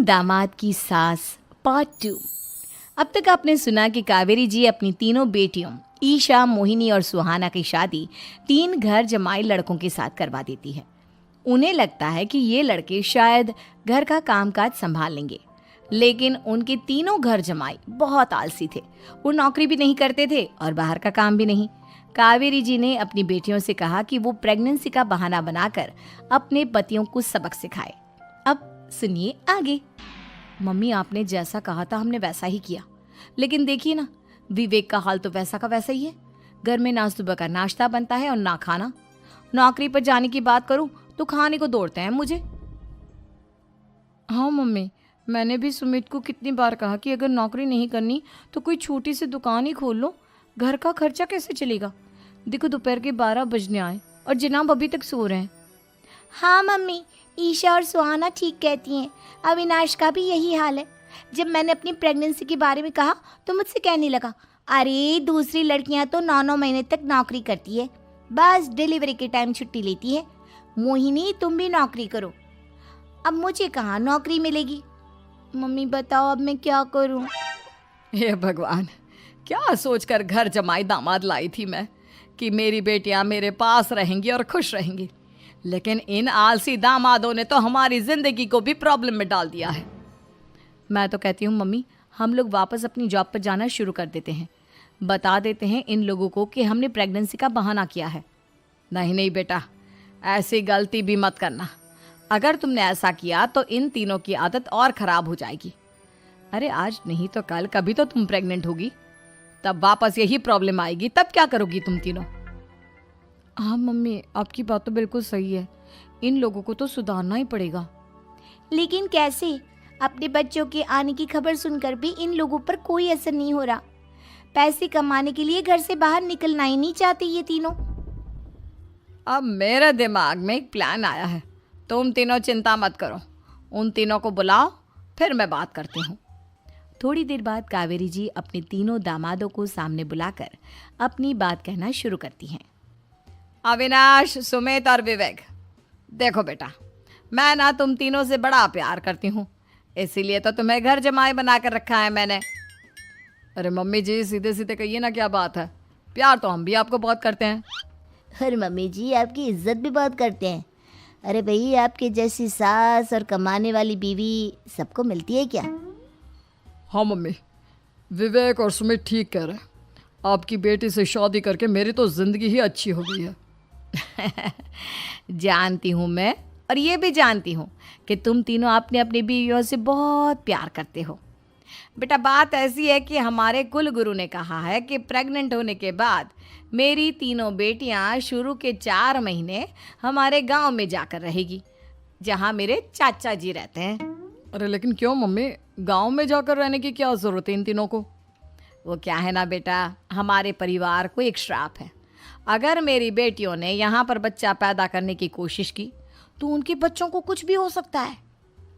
दामाद की सास पार्ट 2। अब तक आपने सुना कि कावेरी जी अपनी तीनों बेटियों ईशा, मोहिनी और सुहाना की शादी 3 घर जमाई लड़कों के साथ करवा देती है। उन्हें लगता है कि ये लड़के शायद घर का कामकाज संभाल लेंगे, लेकिन उनके तीनों घर जमाई बहुत आलसी थे। वो नौकरी भी नहीं करते थे और बाहर का काम भी नहीं। कावेरी जी ने अपनी बेटियों से कहा कि वो प्रेगनेंसी का बहाना बनाकर अपने पतियों को सबक सिखाए। अब सुनिए आगे। मम्मी, आपने जैसा कहा था हमने वैसा ही किया, लेकिन देखिए ना, विवेक का हाल तो वैसा का वैसा ही है। घर में ना सुबह का नाश्ता बनता है और ना खाना। नौकरी पर जाने की बात करूं तो खाने को दौड़ते हैं मुझे। हाँ मम्मी, मैंने भी सुमित को कितनी बार कहा कि अगर नौकरी नहीं करनी तो कोई छोटी सी दुकान ही खोल लो। घर का खर्चा कैसे चलेगा? देखो दोपहर के 12 बजने आए और जनाब अभी तक सो रहे हैं। हाँ मम्मी, ईशा और सुहाना ठीक कहती हैं। अविनाश का भी यही हाल है। जब मैंने अपनी प्रेगनेंसी के बारे में कहा तो मुझसे कहने लगा, अरे दूसरी लड़कियां तो 9-9 महीने तक नौकरी करती है, बस डिलीवरी के टाइम छुट्टी लेती है। मोहिनी, तुम भी नौकरी करो। अब मुझे कहाँ नौकरी मिलेगी? मम्मी बताओ अब मैं क्या करूँ? हे भगवान, क्या सोचकर घर जमाई दामाद लाई थी मैं कि मेरी बेटियां मेरे पास रहेंगी और खुश रहेंगी, लेकिन इन आलसी दामादों ने तो हमारी जिंदगी को भी प्रॉब्लम में डाल दिया है। मैं तो कहती हूँ मम्मी, हम लोग वापस अपनी जॉब पर जाना शुरू कर देते हैं। बता देते हैं इन लोगों को कि हमने प्रेगनेंसी का बहाना किया है। नहीं नहीं बेटा, ऐसी गलती भी मत करना। अगर तुमने ऐसा किया तो इन तीनों की आदत और ख़राब हो जाएगी। अरे आज नहीं तो कल कभी तो तुम प्रेग्नेंट होगी, तब वापस यही प्रॉब्लम आएगी। तब क्या करोगी तुम तीनों? हाँ मम्मी, आपकी बात तो बिल्कुल सही है। इन लोगों को तो सुधारना ही पड़ेगा। लेकिन कैसे? अपने बच्चों के आने की खबर सुनकर भी इन लोगों पर कोई असर नहीं हो रहा। पैसे कमाने के लिए घर से बाहर निकलना ही नहीं चाहते ये तीनों। अब मेरे दिमाग में एक प्लान आया है। तुम तीनों चिंता मत करो, उन तीनों को बुलाओ, फिर मैं बात करती हूँ। थोड़ी देर बाद कावेरी जी अपने तीनों दामादों को सामने बुलाकर अपनी बात कहना शुरू करती हैं। अविनाश, सुमित और विवेक, देखो बेटा, मैं ना तुम तीनों से बड़ा प्यार करती हूँ, इसीलिए तो तुम्हें घर जमाई बना कर रखा है मैंने। अरे मम्मी जी, सीधे सीधे कहिए ना, क्या बात है? प्यार तो हम भी आपको बहुत करते हैं। अरे मम्मी जी, आपकी इज्जत भी बहुत करते हैं। अरे भाई, आपके जैसी सास और कमाने वाली बीवी सबको मिलती है क्या? हाँ मम्मी, विवेक और सुमित ठीक कह रहे हैं। आपकी बेटी से शादी करके मेरी तो ज़िंदगी ही अच्छी हो गई है। जानती हूँ मैं, और ये भी जानती हूँ कि तुम तीनों अपने अपनी बीवियों से बहुत प्यार करते हो। बेटा, बात ऐसी है कि हमारे कुल गुरु ने कहा है कि प्रेग्नेंट होने के बाद मेरी तीनों बेटियां शुरू के 4 महीने हमारे गांव में जाकर रहेगी, जहां मेरे चाचा जी रहते हैं। अरे लेकिन क्यों मम्मी, गांव में जाकर रहने की क्या ज़रूरत है इन तीनों को? वो क्या है ना बेटा, हमारे परिवार को एक श्राप है। अगर मेरी बेटियों ने यहाँ पर बच्चा पैदा करने की कोशिश की तो उनके बच्चों को कुछ भी हो सकता है।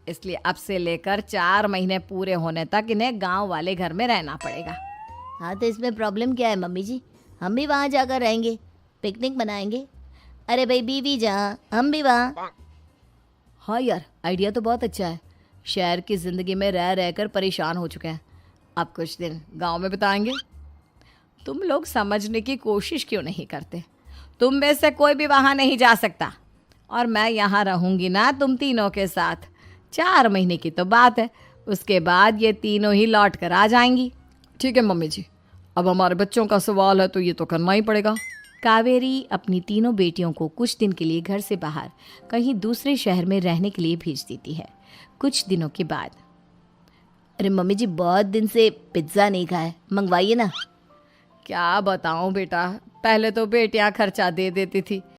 इसलिए अब से लेकर 4 महीने पूरे होने तक इन्हें गांव वाले घर में रहना पड़ेगा। हाँ तो इसमें प्रॉब्लम क्या है मम्मी जी? हम भी वहाँ जाकर रहेंगे, पिकनिक मनाएंगे। अरे भाई, बीवी जहाँ हम भी वहाँ। हाँ यार, आइडिया तो बहुत अच्छा है। शहर की ज़िंदगी में रह रहकर परेशान हो चुके हैं, अब कुछ दिन गांव में बिताएंगे। तुम लोग समझने की कोशिश क्यों नहीं करते? तुम में से कोई भी वहाँ नहीं जा सकता, और मैं यहाँ रहूँगी ना तुम तीनों के साथ। 4 महीने की तो बात है, उसके बाद ये तीनों ही लौट कर आ जाएंगी। ठीक है मम्मी जी, अब हमारे बच्चों का सवाल है तो ये तो करना ही पड़ेगा। कावेरी अपनी तीनों बेटियों को कुछ दिन के लिए घर से बाहर कहीं दूसरे शहर में रहने के लिए भेज देती है। कुछ दिनों के बाद, अरे मम्मी जी, बहुत दिन से पिज्ज़ा नहीं खाया, मंगवाइए ना। क्या बताऊं बेटा, पहले तो बेटियां खर्चा दे देती थी,